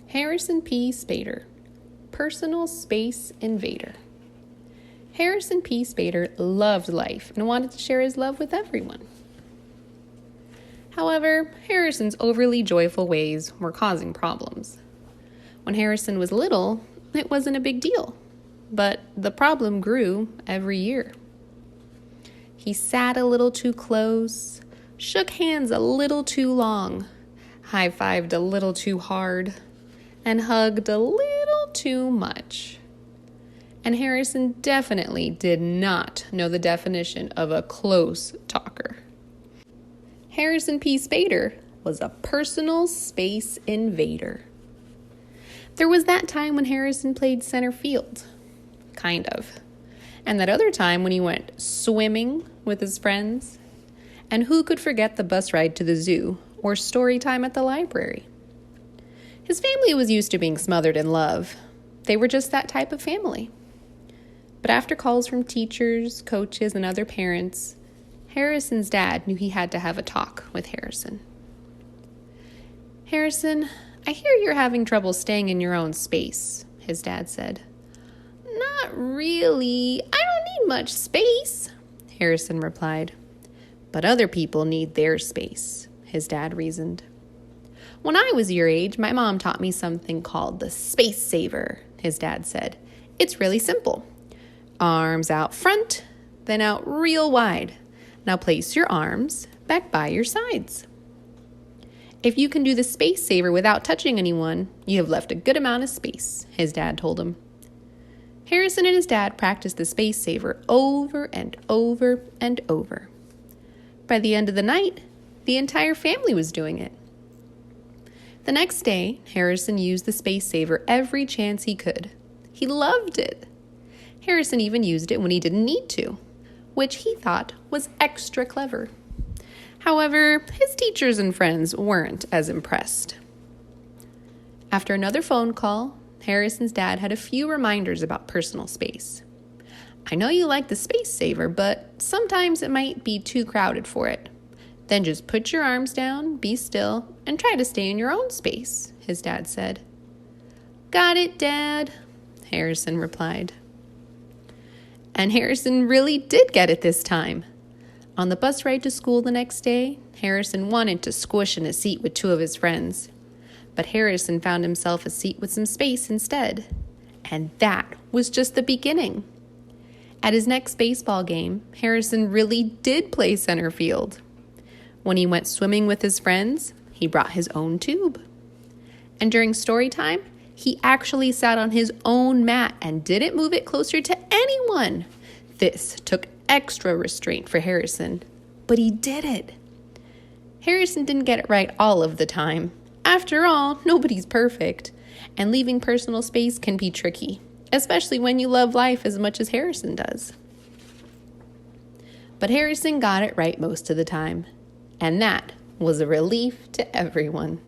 Harrison P. Spader, Personal Space Invader. Harrison P. Spader loved life and wanted to share his love with everyone. However, Harrison's overly joyful ways were causing problems. When Harrison was little, it wasn't a big deal, but the problem grew every year. He sat a little too close, shook hands a little too long, high-fived a little too hard, and hugged a little too much. And Harrison definitely did not know the definition of a close talker. Harrison P. Spader was a personal space invader. There was that time when Harrison played center field, kind of, and that other time when he went swimming with his friends. And who could forget the bus ride to the zoo or story time at the library? His family was used to being smothered in love. They were just that type of family. But after calls from teachers, coaches, and other parents, Harrison's dad knew he had to have a talk with Harrison. "Harrison, I hear you're having trouble staying in your own space," his dad said. "Not really. I don't need much space," Harrison replied. "But other people need their space," his dad reasoned. "When I was your age, my mom taught me something called the space saver," his dad said. "It's really simple. Arms out front, then out real wide. Now place your arms back by your sides. If you can do the space saver without touching anyone, you have left a good amount of space," his dad told him. Harrison and his dad practiced the space saver over and over and over. By the end of the night, the entire family was doing it. The next day, Harrison used the space saver every chance he could. He loved it. Harrison even used it when he didn't need to, which he thought was extra clever. However, his teachers and friends weren't as impressed. After another phone call, Harrison's dad had a few reminders about personal space. "I know you like the space saver, but sometimes it might be too crowded for it. Then just put your arms down, be still, and try to stay in your own space," his dad said. "Got it, Dad," Harrison replied. And Harrison really did get it this time. On the bus ride to school the next day, Harrison wanted to squish in a seat with two of his friends. But Harrison found himself a seat with some space instead. And that was just the beginning. At his next baseball game, Harrison really did play center field. When he went swimming with his friends, he brought his own tube. And during story time, he actually sat on his own mat and didn't move it closer to anyone. This took extra restraint for Harrison, but he did it. Harrison didn't get it right all of the time. After all, nobody's perfect, and leaving personal space can be tricky, especially when you love life as much as Harrison does. But Harrison got it right most of the time, and that was a relief to everyone.